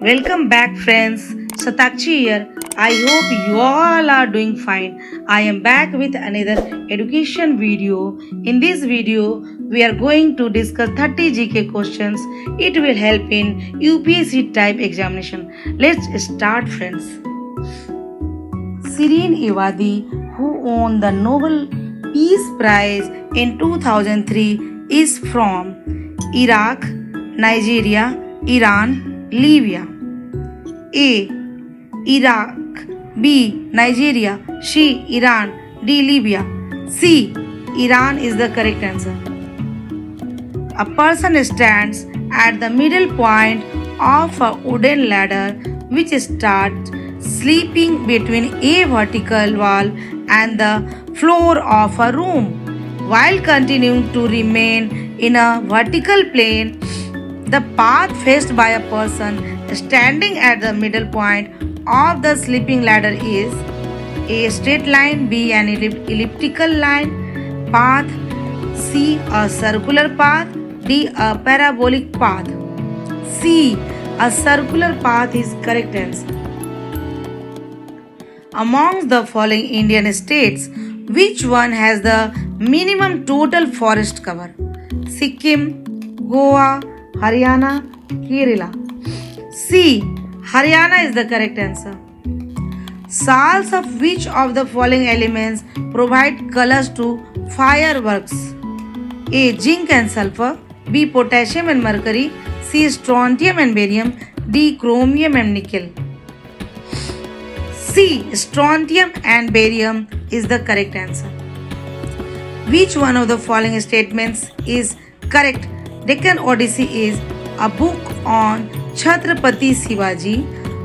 Welcome back, friends. Satakshi here. I hope you all are doing fine. I am back with another education video. In this video, we are going to discuss 30 GK questions. It will help in UPSC type examination. Let's start, friends. Shireen Evadi, who won the Nobel Peace Prize in 2003, is from Iraq, Nigeria, Iran, Libya. A. Iraq. B. Nigeria. C. Iran. D. Libya. C. Iran is the correct answer. A person stands at the middle point of a wooden ladder which starts sleeping between a vertical wall and the floor of a room. While continuing to remain in a vertical plane, the path faced by a person standing at the middle point of the sleeping ladder is A. Straight line, B. An elliptical line path, C. A circular path, D. A parabolic path. C. A circular path is correct answer. Amongst the following Indian states, which one has the minimum total forest cover? Sikkim, Goa, Haryana, Kerala. C. Haryana is the correct answer. Salts of which of the following elements provide colors to fireworks? A. Zinc and sulfur. B. Potassium and mercury. C. Strontium and barium. D. Chromium and nickel. C. Strontium and barium is the correct answer. Which one of the following statements is correct? Deccan Odyssey is a book on Chhatrapati Shivaji,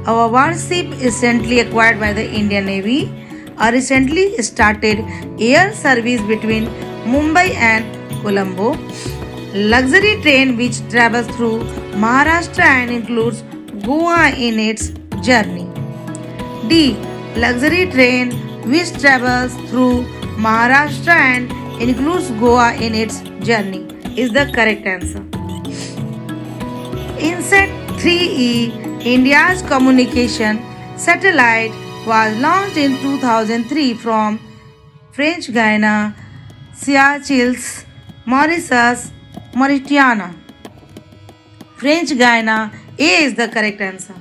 a warship recently acquired by the Indian Navy, a recently started air service between Mumbai and Colombo, luxury train which travels through Maharashtra and includes Goa in its journey. D. Luxury train which travels through Maharashtra and includes Goa in its journey is the correct answer. INSAT 3E, India's communication satellite, was launched in 2003 from French Guiana, Seychelles, Mauritius, Mauritania. French Guiana, A is the correct answer.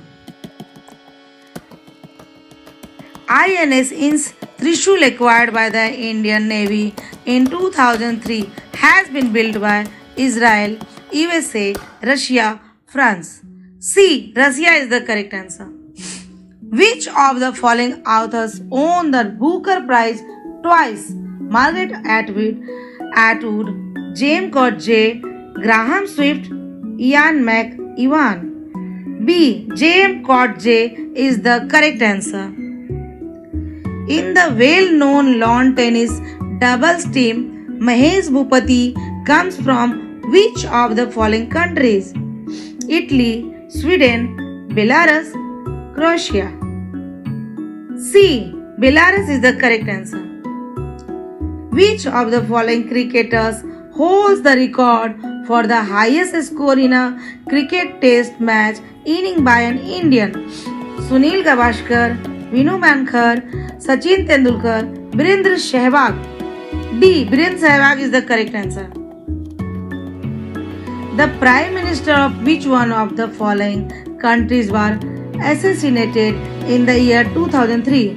INS INS Trishul, acquired by the Indian Navy in 2003, has been built by Israel, USA, Russia, France. C. Russia is the correct answer. Which of the following authors won the Booker Prize twice? Margaret Atwood, James Scott J., Graham Swift, Ian McEwan. B. James Scott J. is the correct answer. In the well-known lawn tennis doubles team, Mahesh Bhupati comes from which of the following countries? Italy, Sweden, Belarus, Croatia. C. Belarus is the correct answer. Which of the following cricketers holds the record for the highest score in a cricket test match inning by an Indian? Sunil Gavaskar, Vinu Mankar, Sachin Tendulkar, Virendra Sehwag. D. Virendra Sehwag is the correct answer. The Prime Minister of which one of the following countries were assassinated in the year 2003?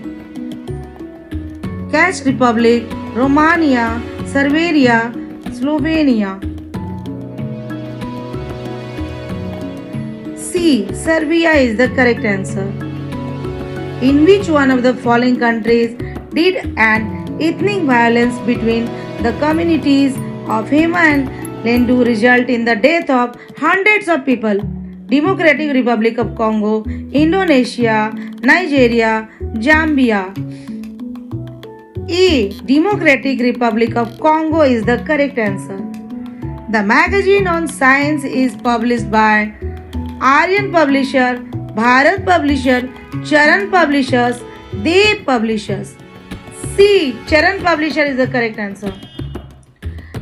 Czech Republic, Romania, Serbia, Slovenia. C. Serbia is the correct answer. In which one of the following countries did an ethnic violence between the communities of Hema and Lendu result in the death of hundreds of people? Democratic Republic of Congo, Indonesia, Nigeria, Zambia. A. Democratic Republic of Congo is the correct answer. The magazine on science is published by Aryan Publisher, Bharat Publisher, Charan Publishers, Dev Publishers. C. Charan Publisher is the correct answer.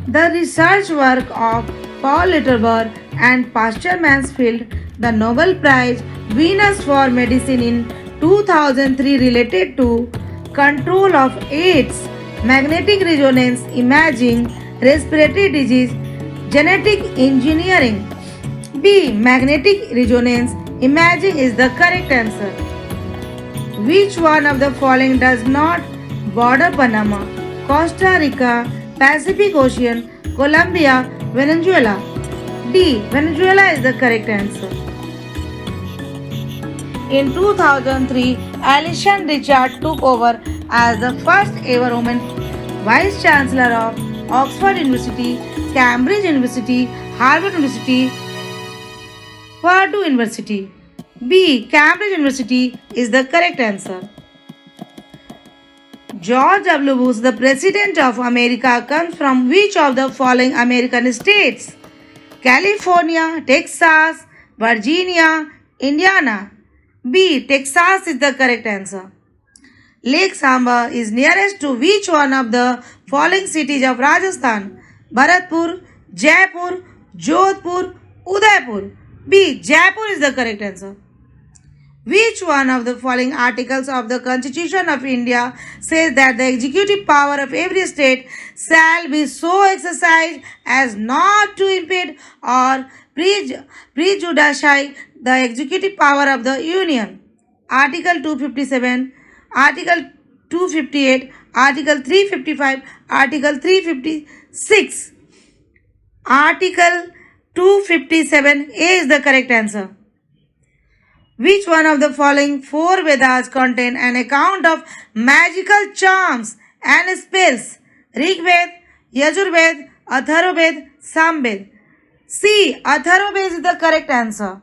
The research work of Paul Littlebrook and Pastor Mansfield The Nobel Prize winners for medicine in 2003 related to control of AIDS, magnetic resonance imaging, respiratory disease, genetic engineering. B. Magnetic resonance imaging is the correct answer. Which one of the following does not border Panama, Costa Rica, Pacific Ocean, Colombia, Venezuela? D. Venezuela is the correct answer. In 2003, Alison Richard took over as the first ever woman Vice Chancellor of Oxford University, Cambridge University, Harvard University, Purdue University. B. Cambridge University is the correct answer. George W. Bush, the President of America, comes from which of the following American states? California, Texas, Virginia, Indiana. B. Texas is the correct answer. Lake Samba is nearest to which one of the following cities of Rajasthan? Bharatpur, Jaipur, Jodhpur, Udaipur. B. Jaipur is the correct answer. Which one of the following articles of the Constitution of India says that the executive power of every state shall be so exercised as not to impede or prejudice the executive power of the Union? Article 257, Article 258, Article 355, Article 356. Article 257A is the correct answer. Which one of the following four Vedas contain an account of magical charms and spells? Rig Ved, Yajurved, Atharvaved, Samved. C. Atharvaved is the correct answer.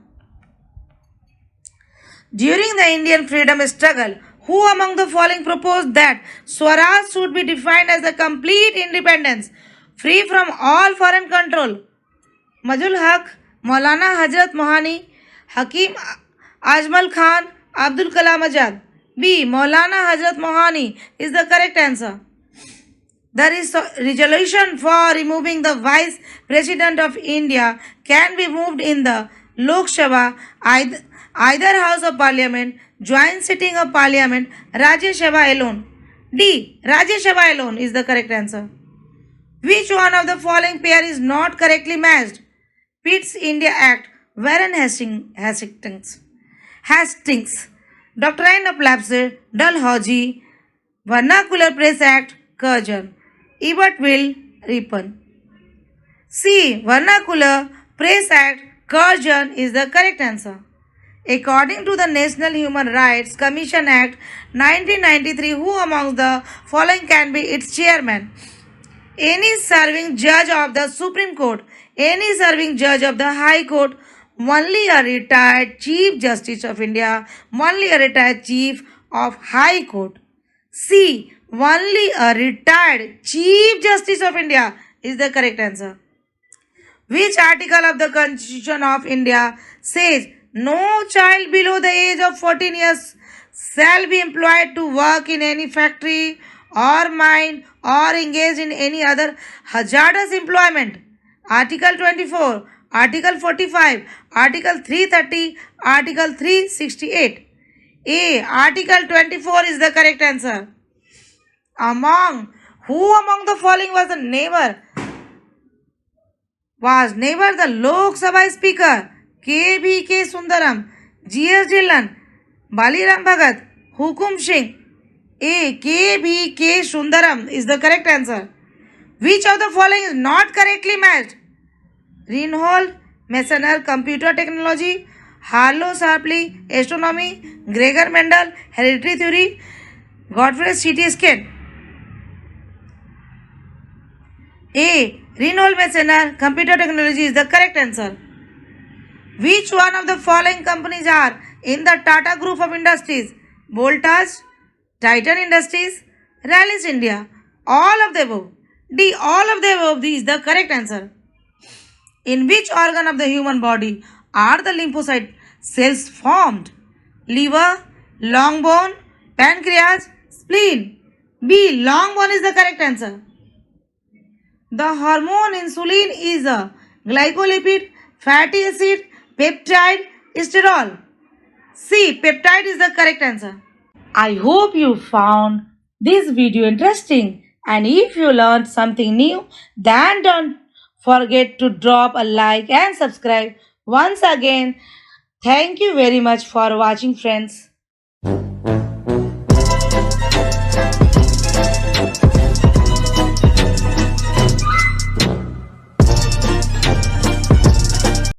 During the Indian freedom struggle, who among the following proposed that Swaraj should be defined as the complete independence, free from all foreign control? Majul Haq, Maulana Hazrat Mohani, Hakim Ajmal Khan, Abdul Kalam Azad. B. Maulana Hazrat Mohani is the correct answer. The resolution for removing the Vice President of India can be moved in the Lok Sabha, either House of Parliament, joint sitting of Parliament, Rajya Sabha alone. D. Rajya Sabha alone is the correct answer. Which one of the following pair is not correctly matched? Pitt's India Act, Warren Hastings, Doctrine of Lapse, Dalhousie, Vernacular Press Act, Curzon, Ebertville, Ripon. C. Vernacular Press Act, Curzon is the correct answer. According to the National Human Rights Commission Act 1993, who among the following can be its chairman? Any serving judge of the Supreme Court, any serving judge of the High Court, only a retired Chief Justice of India, only a retired Chief of High Court. C. Only a retired Chief Justice of India is the correct answer. Which article of the Constitution of India says no child below the age of 14 years shall be employed to work in any factory or mine or engage in any other hazardous employment? Article 24, Article 45, Article 330, Article 368. A. Article 24 is the correct answer. Who among the following was never the Lok Sabha Speaker? K.B.K. Sundaram, G.S. Dhillon, Baliram Bhagat, Hukum Singh. A. K.B.K. Sundaram is the correct answer. Which of the following is not correctly matched? Reinhold Messner, Computer Technology, Harlow Shapley, Astronomy, Gregor Mendel, Hereditary Theory, Godfrey C.T. Skin. A. Reinhold Messner, Computer Technology is the correct answer. Which one of the following companies are in the Tata Group of Industries? Voltas, Titan Industries, Rallis India. All of the above. D. All of the above is the correct answer. In which organ of the human body are the lymphocyte cells formed? Liver, long bone, pancreas, spleen. B. Long bone is the correct answer. The hormone insulin is a glycolipid, fatty acid, peptide, Sterol. C. Peptide is the correct answer. I hope you found this video interesting, and if you learned something new, then don't forget to drop a like and subscribe. Once again, thank you very much for watching, friends.